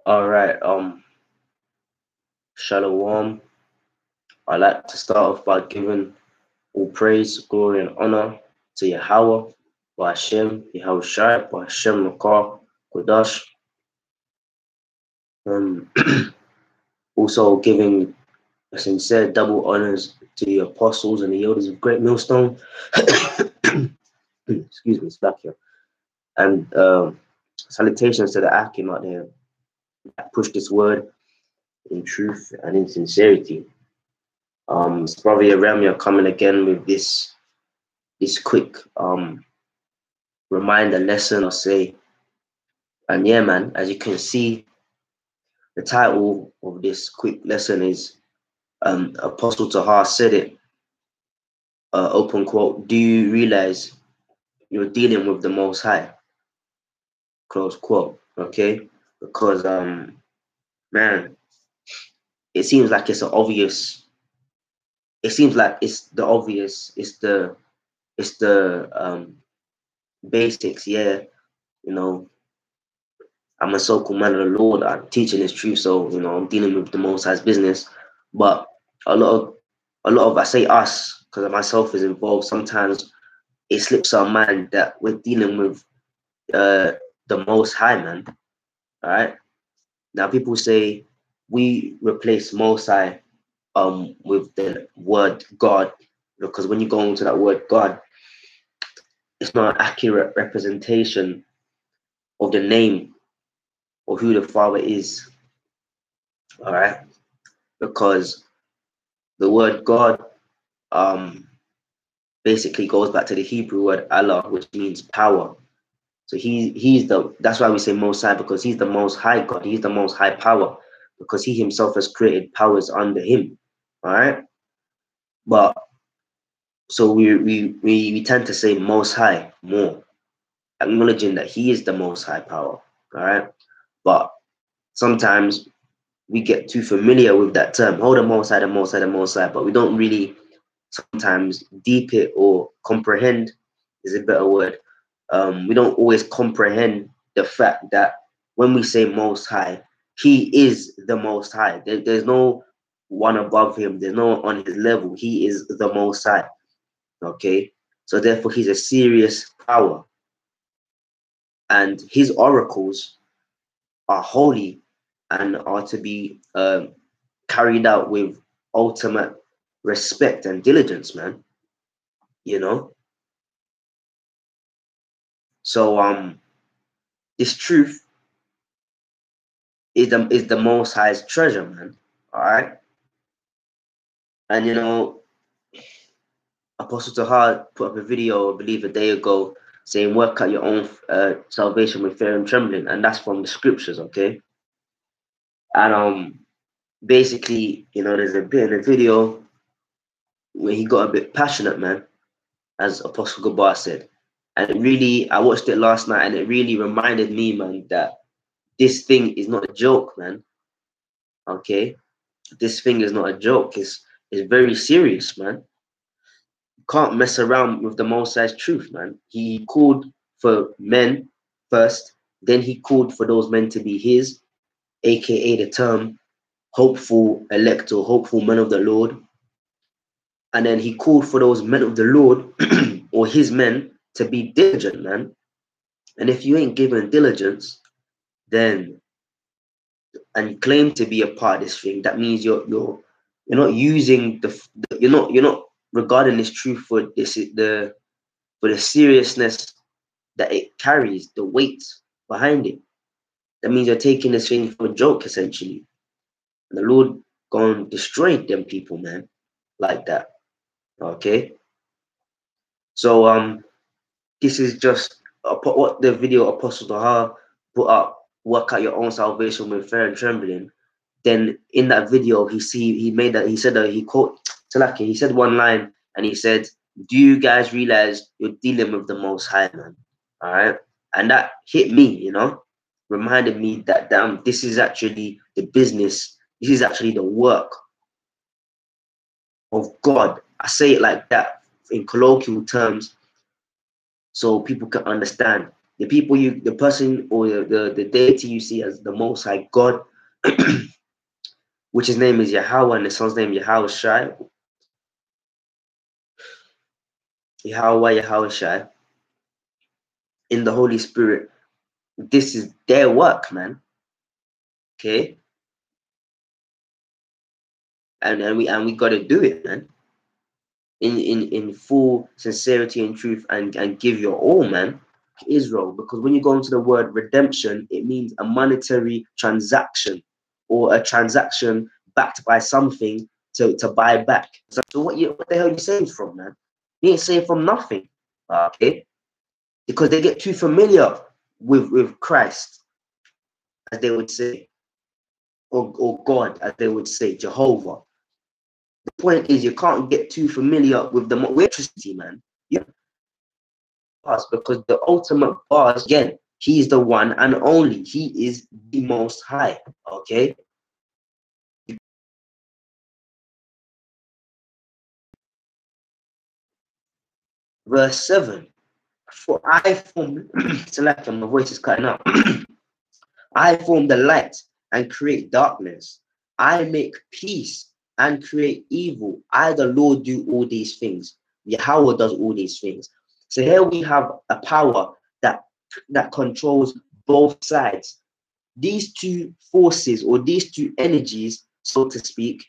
All right. Shalom. I like to start off by giving all praise, glory, and honor to Yahweh, by Hashem, Yahweh Shai, by Hashem Makar, Kodash. Um, also giving a sincere double honors to the apostles and the elders of Great Millstone. Excuse me, it's back here. And salutations to the Akim out there that push this word in truth and in sincerity. It's probably Ramya coming again with this quick reminder lesson, I'll say. And yeah, man, as you can see, the title of this quick lesson is Apostle Tahar said it, open quote, do you realize you're dealing with the Most High, close quote, okay? Because, man, it seems like it's the obvious, it's the basics, yeah, you know, I'm a so-called man of the Lord. I'm teaching His truth, so I'm dealing with the Most High's business. But a lot of I say us because myself is involved. Sometimes it slips our mind that we're dealing with the Most High, man. All right. Now people say we replace Most High with the word God, because when you go into that word God, it's not an accurate representation of the name or who the Father is. All right, because the word God basically goes back to the Hebrew word Allah, which means power. So that's why we say Most High, because He's the Most High God. He's the Most High power, because He Himself has created powers under Him. All right, but so we tend to say Most High more, acknowledging that He is the Most High power. All right, but sometimes we get too familiar with that term. Oh, the Most High, the Most High, the Most High, but we don't really sometimes deep it or comprehend is a better word. We don't always comprehend the fact that when we say Most High, He is the Most High. There's no one above Him. There's no one on His level. He is the Most High. Okay, so therefore He's a serious power, and His oracles are holy and are to be carried out with ultimate respect and diligence, man. You know, so this truth is the Most High's treasure, man. All right, and Apostle Tahar put up a video, I believe, a day ago, saying, "Work out your own salvation with fear and trembling," and that's from the scriptures, okay? And basically, there's a bit in the video where he got a bit passionate, man, as Apostle Gabar said, and I watched it last night, and it really reminded me, man, that this thing is not a joke, man. Okay, this thing is not a joke. It's very serious, man. Can't mess around with the Most High's truth, man. He called for men first, then he called for those men to be his, aka the term hopeful elect or hopeful men of the Lord. And then he called for those men of the Lord or his men to be diligent, man. And if you ain't given diligence, then and you claim to be a part of this thing, that means you're not using you're not regarding this truth for the seriousness that it carries, the weight behind it. That means you're taking this thing for a joke, essentially. And the Lord gonna destroy them people, man, like that. Okay. So this is just what the video Apostle Tahar put up. Work out your own salvation with fear and trembling. Then in that video, he said that he quote Talaki. He said one line, and he said, "Do you guys realize you're dealing with the Most High, man?" All right, and that hit me, reminded me that damn, this is actually the business. This is actually the work of God. I say it like that in colloquial terms, so people can understand. the person or the deity you see as the Most High God, which his name is Yahweh and the son's name Yahweh Shai, Yahweh Shai, in the Holy Spirit. This is their work, man. Okay, and we gotta do it, man. In full sincerity and truth, and give your all, man. Israel, because when you go into the word redemption, it means a monetary transaction or a transaction backed by something to buy back. So what the hell are you saying from, man? You ain't saying from nothing. Okay? Because they get too familiar with Christ, as they would say, or God, as they would say, Jehovah. The point is you can't get too familiar with the electricity, man. Yeah. Because the ultimate boss, again, he is the one and only. He is the most high. Okay. Verse 7. For I form select my voice is cutting out. I form the light and create darkness. I make peace and create evil. I, the Lord, do all these things. Yahweh does all these things. So here we have a power that controls both sides. These two forces or these two energies, so to speak,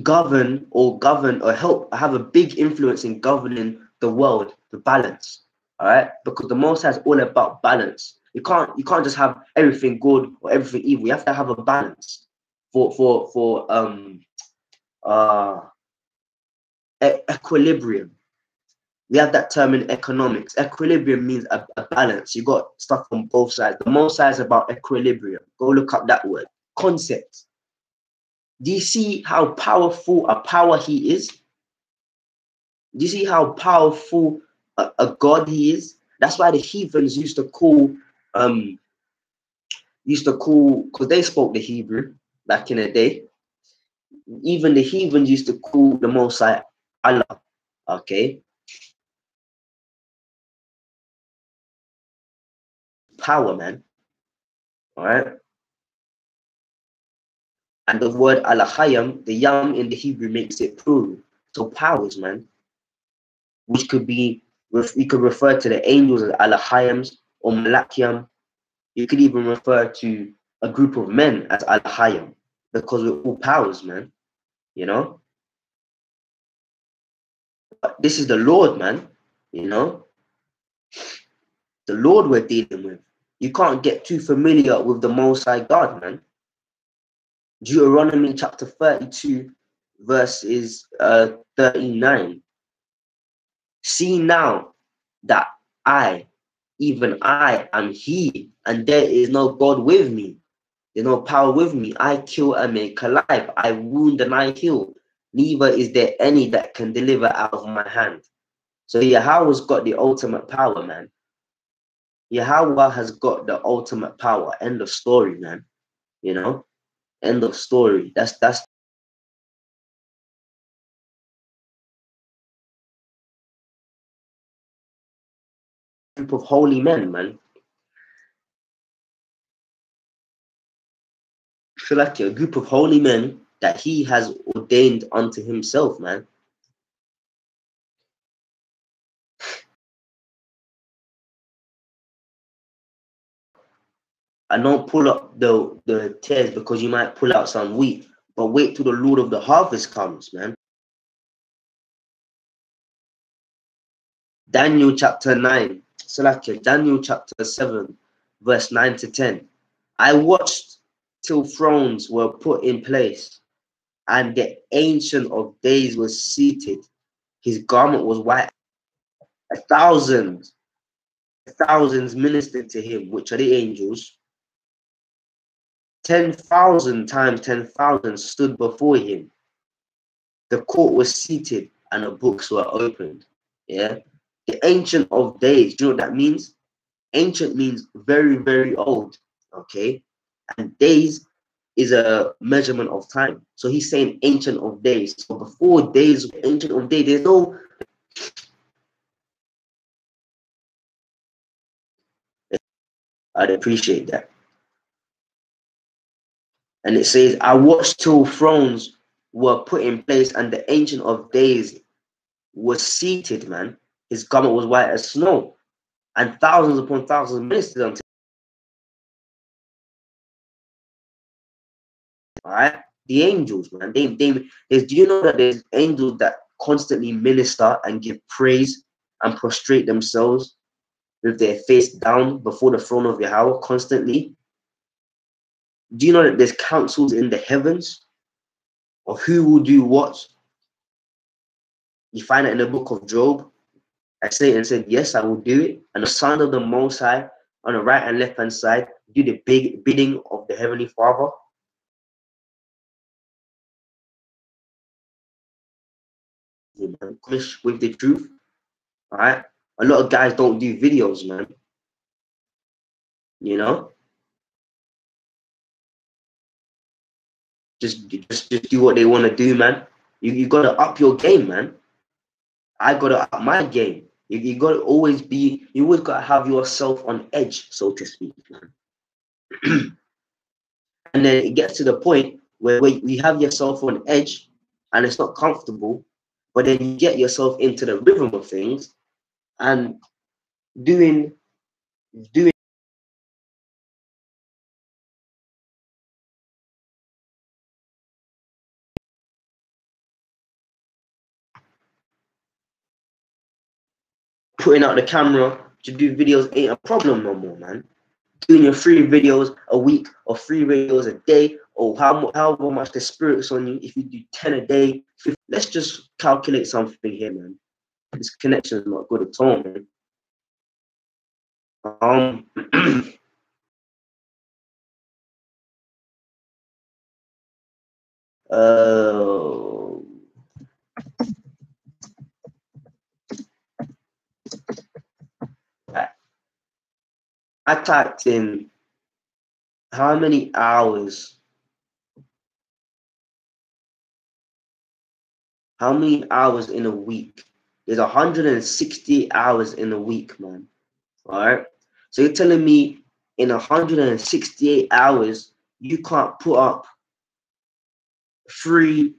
govern or help have a big influence in governing the world, the balance. All right, because the Most High is all about balance. You can't just have everything good or everything evil. You have to have a balance for uh equilibrium. We have that term in economics. Equilibrium means a balance. You got stuff from both sides. The Most High is about equilibrium. Go look up that word concept. Do you see how powerful a power he is? Do you see how powerful a God he is? That's why the heathens um used to call because they spoke the Hebrew back in the day. Even the heathens used to call the Most High Allah. Okay, power, man. All right, and the word Alahayam, the yam in the Hebrew makes it plural. So powers, man, which could be you could refer to the angels as Alahayams or Malakiam. You could even refer to a group of men as Al-Hayam because we're all powers, man. You know, but this is the Lord, man. You know, the Lord we're dealing with. You can't get too familiar with the Most High God, man. Deuteronomy chapter 32, verses 39. See now that I, even I, am He, and there is no God with me. There's no power with me. I kill and make alive. I wound and I heal. Neither is there any that can deliver out of my hand. So Yahweh's got the ultimate power, man. Yahweh has got the ultimate power. End of story, man. You know? End of story. That's a group of holy men, man. I feel like a group of holy men that he has ordained unto himself, man. And don't pull up the tears because you might pull out some wheat. But wait till the Lord of the harvest comes, man. Daniel chapter 9, Salakia, Daniel chapter 7, verse 9 to 10. I watched till thrones were put in place, and the ancient of days was seated. His garment was white. A thousand, thousands ministered to him, which are the angels. 10,000 times 10,000 stood before him. The court was seated, and the books were opened. Yeah. The ancient of days, do you know what that means? Ancient means very, very old. Okay. And days is a measurement of time. So he's saying ancient of days. So before days, ancient of days, there's no I'd appreciate that. And it says, I watched till thrones were put in place and the Ancient of Days was seated, man. His garment was white as snow, and thousands upon thousands ministered unto him. All right? The angels, man. Do you know that there's angels that constantly minister and give praise and prostrate themselves with their face down before the throne of Yahweh constantly? Do you know that there's councils in the heavens of who will do what? You find it in the book of Job. And Satan said, yes, I will do it. And the Son of the Most High on the right and left hand side do the big bidding of the Heavenly Father. With the truth. All right. A lot of guys don't do videos, man. You know, just do what they want to do, man. You gotta up your game, man. I gotta up my game. You gotta always be. You always gotta have yourself on edge, so to speak, man. And then it gets to the point where you have yourself on edge, and it's not comfortable. But then you get yourself into the rhythm of things, and doing putting out the camera to do videos ain't a problem no more, man. Doing your 3 videos a week or 3 videos a day, or however much the spirit's on you, if you do 10 a day, 50, let's just calculate something here, man. This connection is not good at all, man. uh, I typed in how many hours in a week. There's 160 hours in a week, man. All right. So you're telling me in 168 hours, you can't put up 3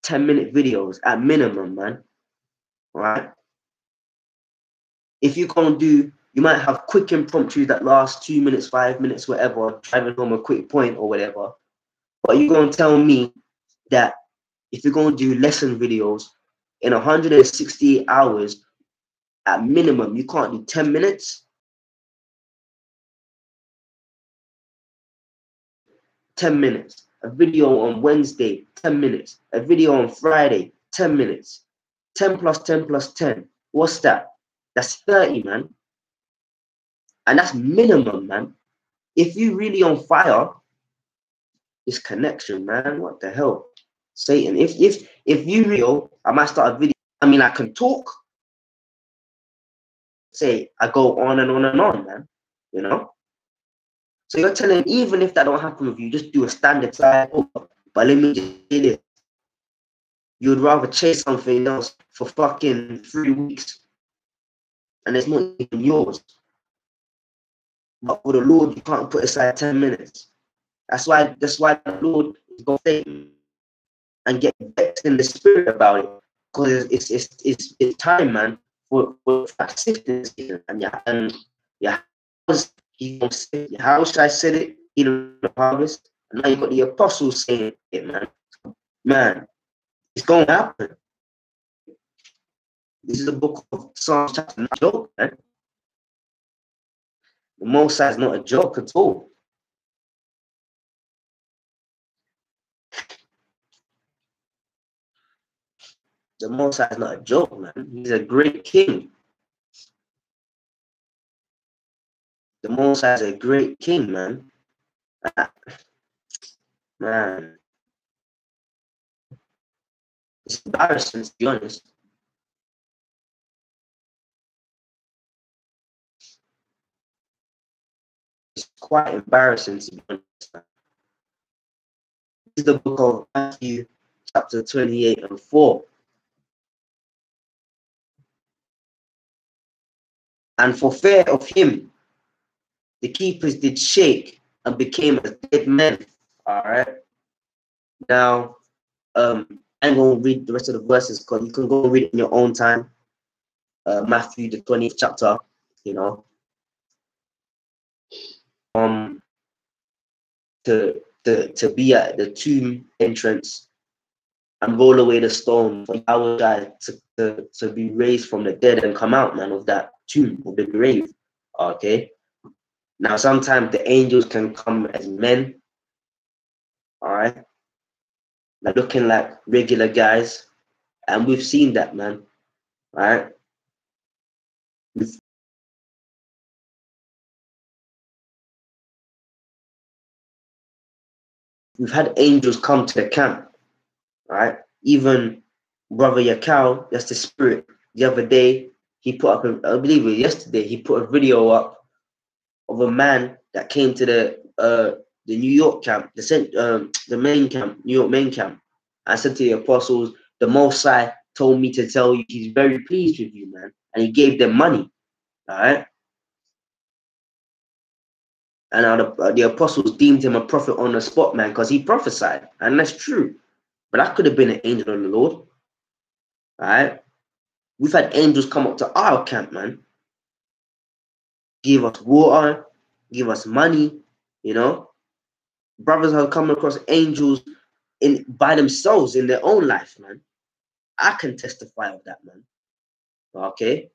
10-minute videos at minimum, man. All right. If you can't do, you might have quick impromptu that last 2 minutes, 5 minutes, whatever, driving home a quick point or whatever. But you're going to tell me that if you're going to do lesson videos in 168 hours at minimum, you can't do 10 minutes? 10 minutes. A video on Wednesday, 10 minutes. A video on Friday, 10 minutes. 10 plus 10 plus 10. What's that? That's 30, man. And that's minimum, man. If you really on fire, this connection, man, what the hell? Satan, if you real, I might start a video. I mean, I can talk. Say, I go on and on and on, man. You know? So you're telling, even if that don't happen with you, just do a standard side. But let me just say this. You'd rather chase something else for fucking 3 weeks and it's not even yours. But for the Lord, you can't put aside 10 minutes. That's why the Lord is going to say and get vexed in the spirit about it. Because it's time, man, for acceptance. And yeah, how should I say it? In the harvest. And now you got the apostles saying it, man. Man, it's going to happen. This is the book of Psalms chapter 9, joke, man. The Most High is not a joke at all. The Most High is not a joke, man. He's a great king. The Most High is a great king, man. Man, it's embarrassing, to be honest. It's quite embarrassing, to be honest. This is the book of Matthew, chapter 28 and 4. And for fear of him, the keepers did shake and became as dead men. All right. Now, I'm going to read the rest of the verses because you can go and read it in your own time. Matthew, the 20th chapter, you know. To be at the tomb entrance and roll away the stone for our guy to be raised from the dead and come out, man, of that tomb, of the grave. Okay. Now, sometimes the angels can come as men, all right, like looking like regular guys, and we've seen that, man, all right. We've had angels come to the camp, right? Even Brother Yakao, that's the spirit. The other day, he put up, I believe it was yesterday, he put a video up of a man that came to the New York camp, the main camp, New York main camp. I said to the apostles, the Most High told me to tell you he's very pleased with you, man, and he gave them money, all right. And now the apostles deemed him a prophet on the spot, man, because he prophesied, and that's true. But that could have been an angel of the Lord, all right. We've had angels come up to our camp, man, give us water, give us money, you know. Brothers have come across angels in by themselves in their own life, man. I can testify of that, man. Okay.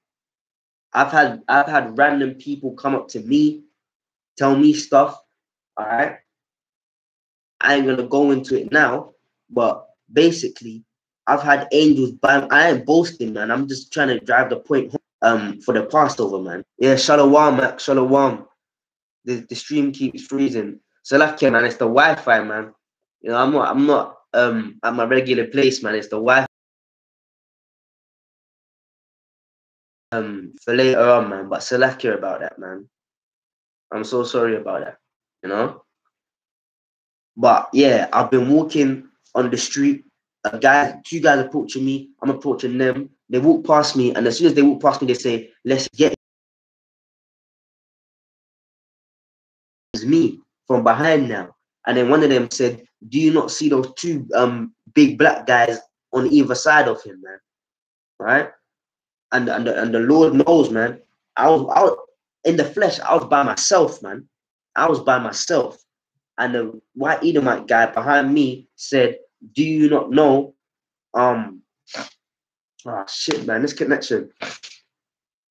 I've had random people come up to me, tell me stuff. All right. I ain't gonna go into it now, but basically, I've had angels by. I ain't boasting, man. I'm just trying to drive the point home, for the Passover, man. Yeah, shalom, Mac, shalom. The stream keeps freezing. So like, yeah, man, it's the Wi-Fi, man. You know, I'm not at my regular place, man. It's the Wi-Fi. For later on, man. But Salakia about that, man. I'm so sorry about that. You know. But yeah, I've been walking on the street. Two guys approaching me. I'm approaching them. They walk past me, and as soon as they walk past me, they say, "Let's get." It's me from behind now. And then one of them said, "Do you not see those two big black guys on either side of him, man?" Right? And the Lord knows, man. I was in the flesh. I was by myself, man. I was by myself. And the white Edomite guy behind me said, "Do you not know?" Oh shit, man, this connection.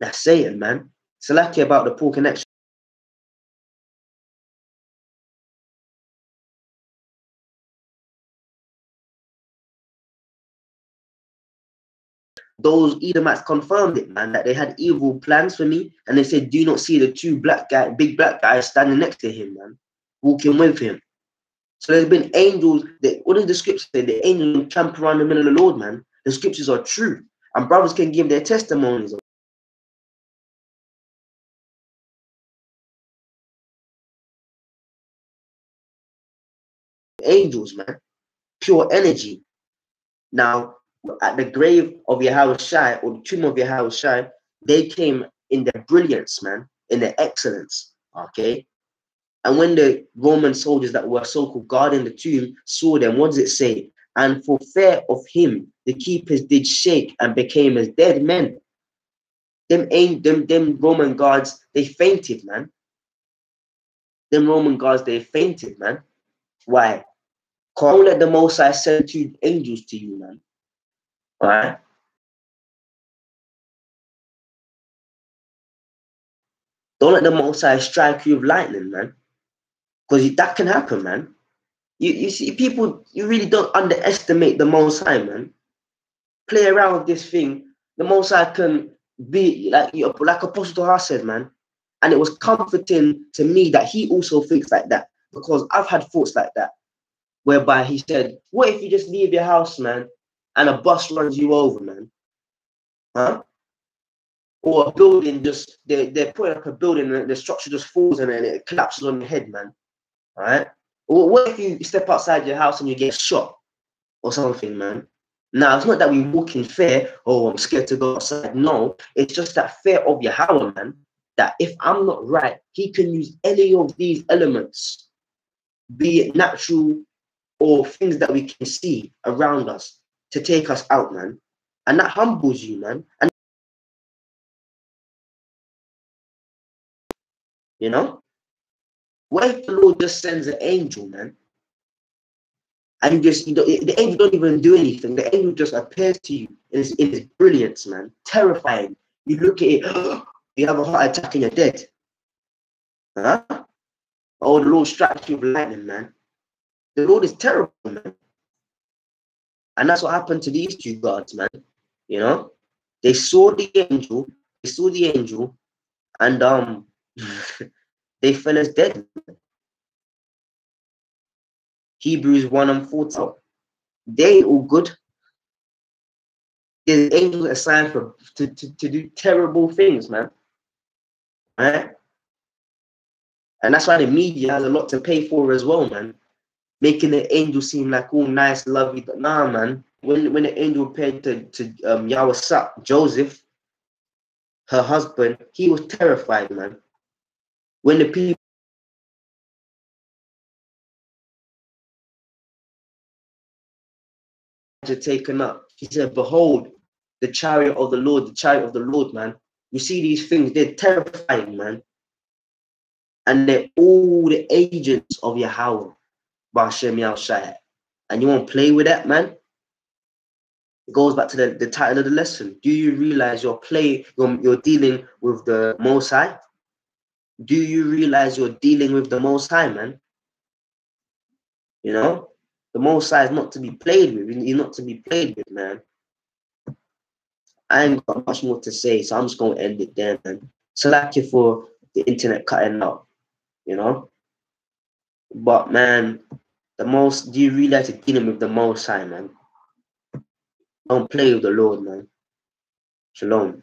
That's Satan, man. Salaki about the poor connection. Those Edomites confirmed it, man, that they had evil plans for me. And they said, "Do you not see the two big black guys standing next to him, man, walking with him?" So there's been angels. What does the scripture say? The angels camp around the middle of the Lord, man. The scriptures are true. And brothers can give their testimonies. Angels, man. Pure energy. Now, at the grave of Yahushai, or the tomb of Yahushai, they came in their brilliance, man, in their excellence. Okay. And when the Roman soldiers that were so-called guarding the tomb saw them, what does it say? And for fear of him, the keepers did shake and became as dead men. Them Roman guards, they fainted, man. Them Roman guards, they fainted, man. Why? Can't let the Most High send two angels to you, man. All right. Don't let the Most High strike you with lightning, man. Because that can happen, man. You see, people, you really don't underestimate the Most High, man. Play around with this thing. The Most High can be like Apostle Tahar said, man. And it was comforting to me that he also thinks like that, because I've had thoughts like that, whereby he said, "What if you just leave your house, man, and a bus runs you over, man? Huh? Or a building just they're putting up a building and the structure just falls and then it collapses on your head, man. All right? Or what if you step outside your house and you get shot or something, man?" Now, it's not that we walk in fear, "Oh, I'm scared to go outside." No, it's just that fear of Yahweh, man. that if I'm not right, he can use any of these elements, be it natural or things that we can see around us, to take us out, man. And that humbles you, man. And you know, what if the Lord just sends an angel, man? And the angel don't even do anything. The angel just appears to you in his brilliance, man. Terrifying. You look at it, you have a heart attack and you're dead. Huh? Oh, the Lord strikes you with lightning, man. The Lord is terrible, man. And that's what happened to these two gods, man. You know, they saw the angel, and they fell as dead. Hebrews 1 and 14. They ain't all good. There's angels assigned to do terrible things, man. Right? And that's why the media has a lot to pay for as well, man. Making the angel seem like all nice, lovely. Nah, man. When the angel appeared to Yahweh Joseph, her husband, he was terrified, man. When the people are taken up, he said, "Behold, the chariot of the Lord, man." You see these things, they're terrifying, man. And they're all the agents of Yahweh, Ba'ashem Yahushua. And you won't play with that, man? It goes back to the title of the lesson. Do you realize you're dealing with the Most High? Do you realize you're dealing with the Most High, man? You know? The Most High is not to be played with. He's not to be played with, man. I ain't got much more to say, so I'm just going to end it there, man. Salakia for the internet cutting out, you know? But, man, do you realize you're dealing with the Most High, man? Don't play with the Lord, man. Shalom.